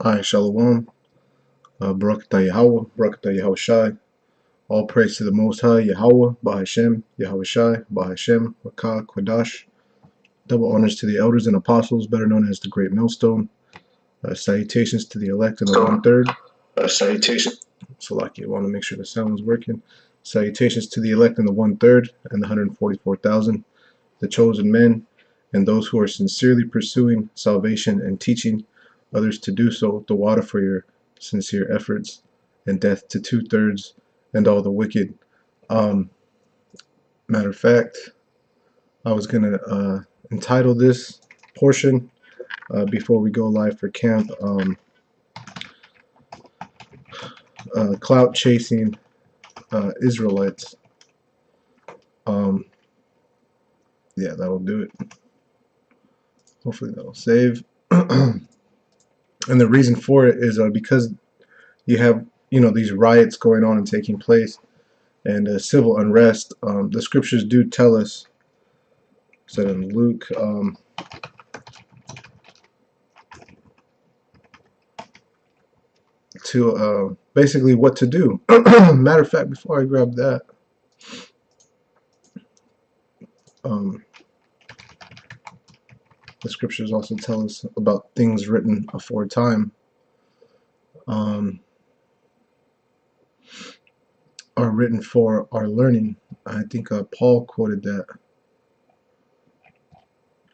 Hi, Shalom. Barakatah Yahawah, Barakatah Yahawashi. All praise to the Most High, YAHAWAH, Bahashem, YAHAWASHI, Bahashem, Rakah, Quadash. Double honors to the elders and apostles, better known as the Great Millstone. Salutations to the elect and the one-third. Salutations. So, like, you want to make sure the sound is working. Salutations to the elect and the one-third and the 144,000, the chosen men, and those who are sincerely pursuing salvation and teaching others to do so, the water for your sincere efforts, and death to two-thirds and all the wicked. Matter of fact, I was going to entitle this portion before we go live for camp, Clout Chasing Israelites. Yeah, that'll do it. Hopefully that'll save. And the reason for it is because you have, these riots going on and taking place, and civil unrest. The scriptures do tell us, said in Luke, to basically what to do. Matter of fact, before I grab that, the scriptures also tell us about things written aforetime. Are written for our learning. I think Paul quoted that,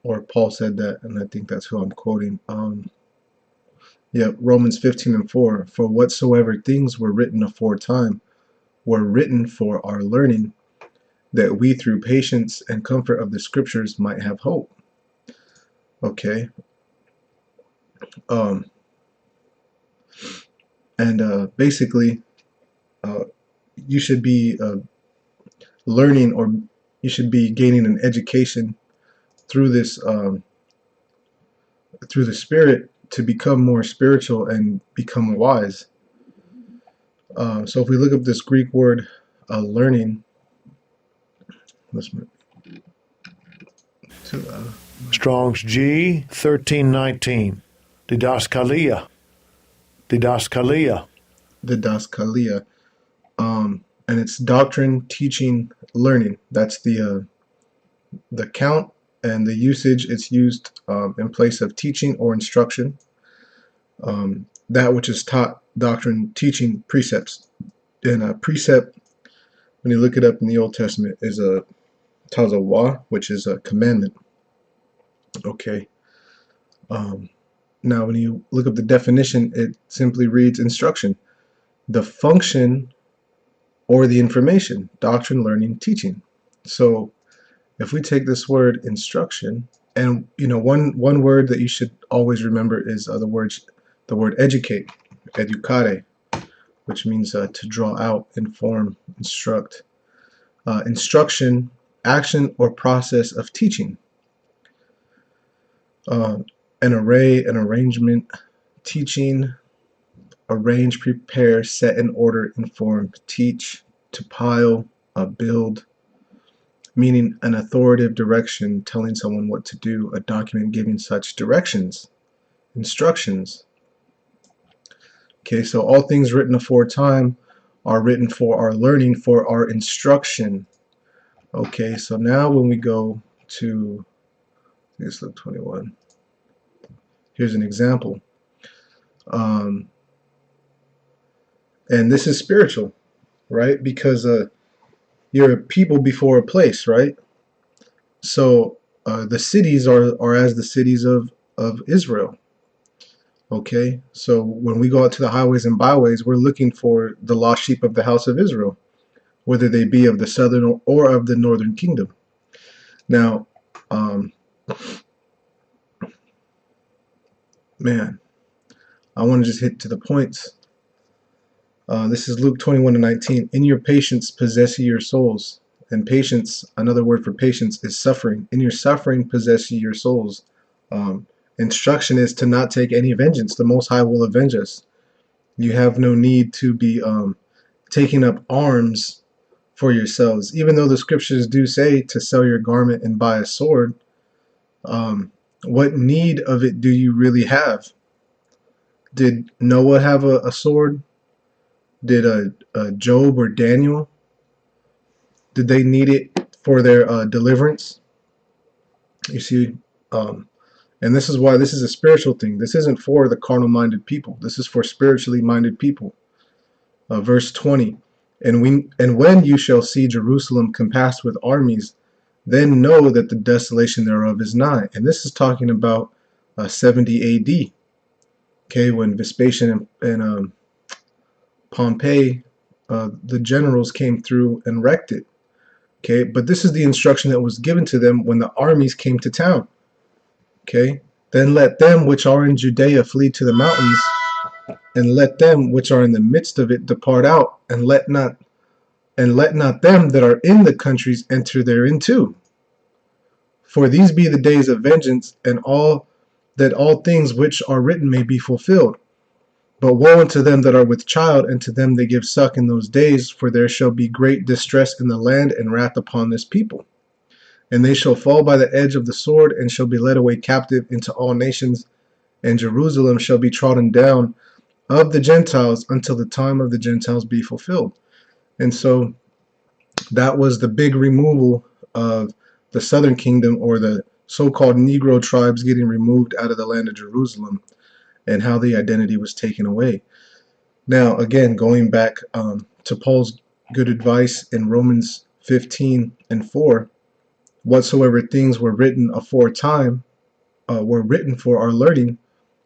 or Paul said that, and I think that's who I'm quoting. Yeah, Romans 15:4. For whatsoever things were written aforetime were written for our learning, that we through patience and comfort of the scriptures might have hope. Okay. Basically, you should be learning, or you should be gaining an education through this, through the Spirit, to become more spiritual and become wise. So if we look up this Greek word, learning, let's move to Strong's G 1319. Didaskalia. Didaskalia. Didaskalia, and it's doctrine, teaching, learning. That's the count and the usage. It's used in place of teaching or instruction. That which is taught, doctrine, teaching, precepts. And a precept, when you look it up in the Old Testament, is a YAHAWAH, which is a commandment. Okay. Now, when you look up the definition, it simply reads instruction, the function or the information, doctrine, learning, teaching. So if we take this word instruction, and one word that you should always remember is the word educate, educare, which means to draw out, inform, instruct. Instruction, action or process of teaching. An array, an arrangement, teaching, arrange, prepare, set in order, inform, teach, to pile, build, meaning an authoritative direction, telling someone what to do, a document giving such directions, instructions. Okay, so all things written aforetime are written for our learning, for our instruction. Okay, so now when we go to, I guess, Luke 21, here's an example. And this is spiritual, right? Because you're a people before a place, right? So the cities are as the cities of Israel. Okay, so when we go out to the highways and byways, we're looking for the lost sheep of the house of Israel, whether they be of the southern or of the northern kingdom. Now, man, I want to just hit to the points. This is Luke 21:19. In your patience possess ye your souls. And patience, another word for patience, is suffering. In your suffering possess ye your souls. Instruction is to not take any vengeance. The Most High will avenge us. You have no need to be taking up arms for yourselves. Even though the scriptures do say to sell your garment and buy a sword, what need of it do you really have? Did Noah have a sword? Did Job or Daniel? Did they need it for their deliverance? You see, um, and this is why this is a spiritual thing. This isn't for the carnal-minded people. This is for spiritually minded people. Verse 20, and when you shall see Jerusalem compassed with armies, then know that the desolation thereof is nigh. And this is talking about 70 A.D. Okay, when Vespasian and Pompey, the generals, came through and wrecked it. Okay, but this is the instruction that was given to them when the armies came to town. Okay, then let them which are in Judea flee to the mountains, and let them which are in the midst of it depart out, and let not them that are in the countries enter therein too. For these be the days of vengeance, and all things which are written may be fulfilled. But woe unto them that are with child, and to them that give suck in those days, for there shall be great distress in the land, and wrath upon this people. And they shall fall by the edge of the sword, and shall be led away captive into all nations, and Jerusalem shall be trodden down of the Gentiles until the time of the Gentiles be fulfilled. And so that was the big removal of the southern kingdom, or the so-called Negro tribes, getting removed out of the land of Jerusalem, and how the identity was taken away. Now, again, going back to Paul's good advice in Romans 15:4, whatsoever things were written aforetime were written for our learning,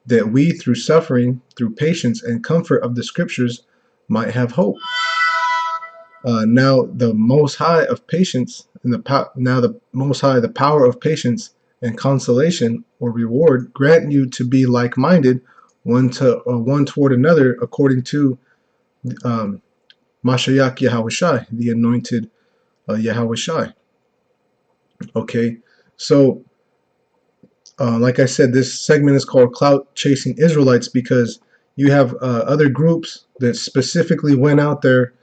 that we through suffering, through patience and comfort of the scriptures, might have hope. Now the Most High of patience, and the Most High, the power of patience and consolation or reward, grant you to be like-minded, one toward another, according to Mashiach YAHAWASHI, the anointed YAHAWASHI. Okay, so like I said, this segment is called Clout Chasing Israelites, because you have other groups that specifically went out there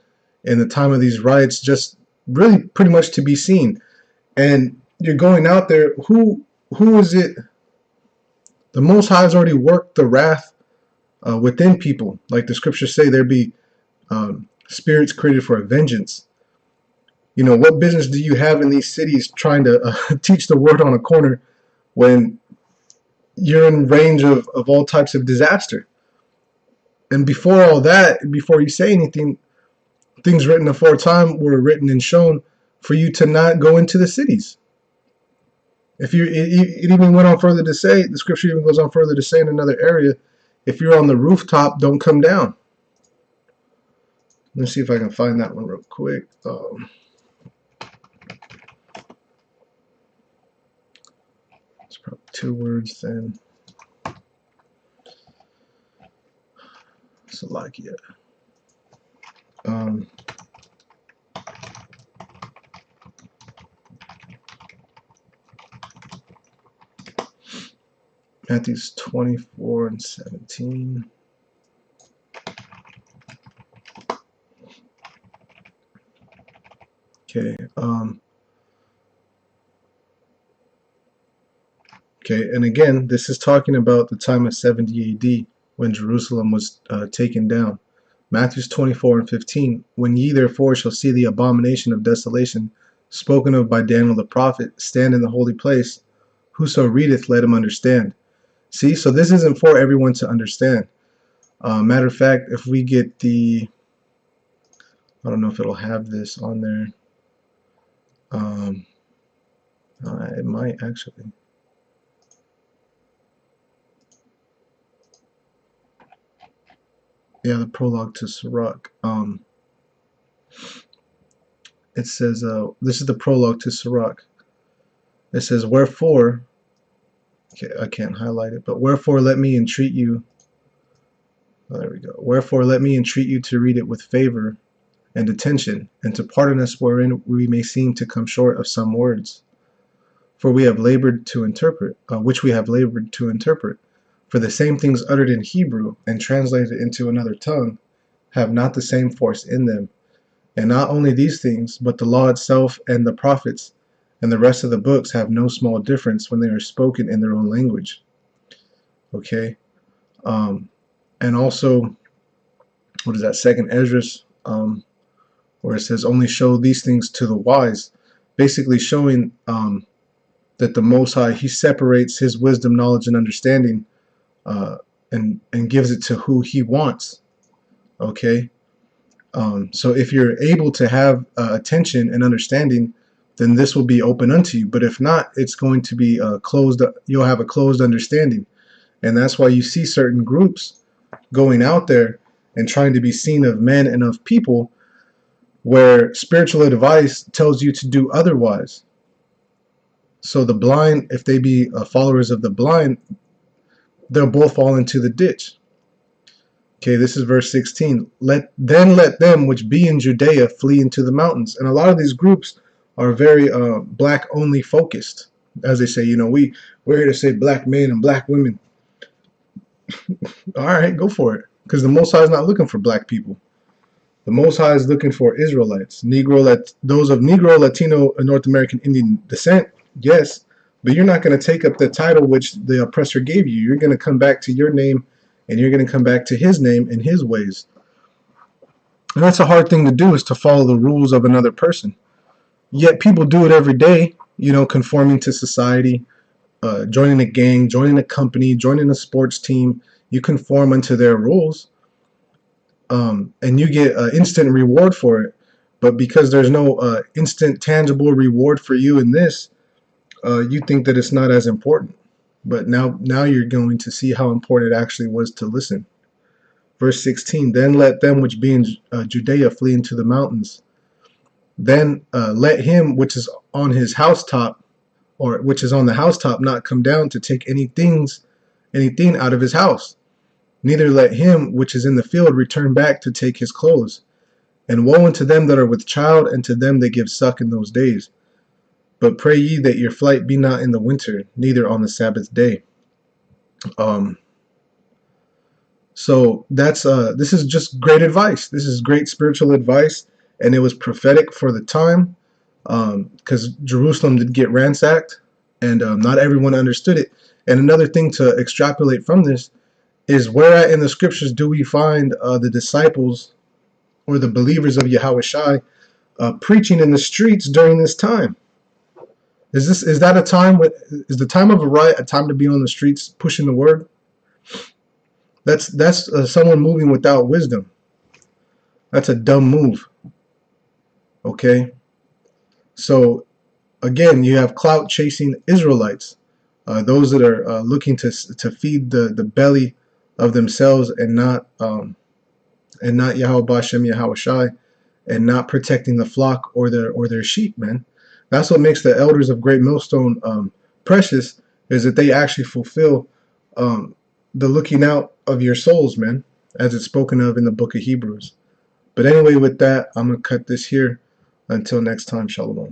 in the time of these riots, just really pretty much to be seen. And you're going out there, who is it? The Most High has already worked the wrath within people. Like the scriptures say, there be spirits created for a vengeance. You know, what business do you have in these cities trying to teach the word on a corner when you're in range of all types of disaster? And before all that, before you say anything, things written aforetime were written and shown for you to not go into the cities. If it even went on further to say, the scripture even goes on further to say in another area, if you're on the rooftop, don't come down. Let's see if I can find that one real quick. It's probably 2 words then. Salakia. Matthews 24:17. Okay. Okay, and again, this is talking about the time of 70 AD when Jerusalem was taken down. Matthews 24:15. When ye therefore shall see the abomination of desolation spoken of by Daniel the prophet stand in the holy place, whoso readeth, let him understand. See, so this isn't for everyone to understand. Matter of fact, if we get the, I don't know if it'll have this on there. It might actually. Yeah, the prologue to Sirach. It says, this is the prologue to Sirach. It says, wherefore, okay, I can't highlight it, but wherefore let me entreat you, there we go. Wherefore let me entreat you to read it with favor and attention, and to pardon us wherein we may seem to come short of some words. For we have labored to interpret, which we have labored to interpret. For the same things uttered in Hebrew and translated into another tongue have not the same force in them. And not only these things, but the law itself and the prophets and the rest of the books have no small difference when they are spoken in their own language. Okay. and also, what is that, second Esdras, where it says only show these things to the wise, basically showing that the Most High, he separates his wisdom, knowledge, and understanding, and gives it to who he wants. Okay, so if you're able to have attention and understanding, then this will be open unto you. But if not, it's going to be closed. You'll have a closed understanding, and that's why you see certain groups going out there and trying to be seen of men and of people, where spiritual advice tells you to do otherwise. So the blind, if they be followers of the blind, they'll both fall into the ditch. Okay, this is verse 16. Let them which be in Judea flee into the mountains. And a lot of these groups are very black only focused. As they say, we're here to save black men and black women. All right, go for it. Because the Most High is not looking for black people. The Most High is looking for Israelites, those of Negro, Latino, and North American Indian descent, yes, but you're not going to take up the title which the oppressor gave you. You're going to come back to your name, and you're going to come back to his name and his ways. And that's a hard thing to do, is to follow the rules of another person. Yet people do it every day, conforming to society, joining a gang, joining a company, joining a sports team. You conform unto their rules. And you get an instant reward for it. But because there's no instant tangible reward for you in this, you think that it's not as important. But now you're going to see how important it actually was to listen. Verse 16, then let them which be in Judea flee into the mountains. Then let him which is on his housetop, or which is on the housetop, not come down to take anything out of his house. Neither let him which is in the field return back to take his clothes. And woe unto them that are with child, and to them that give suck in those days. But pray ye that your flight be not in the winter, neither on the Sabbath day. So that's this is just great advice. This is great spiritual advice, and it was prophetic for the time, because Jerusalem did get ransacked, and not everyone understood it. And another thing to extrapolate from this is, where in the scriptures do we find the disciples or the believers of YAHAWASHI preaching in the streets during this time? Is that a time? Is the time of a riot a time to be on the streets pushing the word? That's someone moving without wisdom. That's a dumb move. Okay. So again, you have Clout chasing Israelites, those that are looking to feed the belly of themselves, and not Yahweh Bashem YAHAWASHI, and not protecting the flock or their sheep, man. That's what makes the elders of Great Millstone precious, is that they actually fulfill the looking out of your souls, man, as it's spoken of in the book of Hebrews. But anyway, with that, I'm going to cut this here. Until next time, shalom.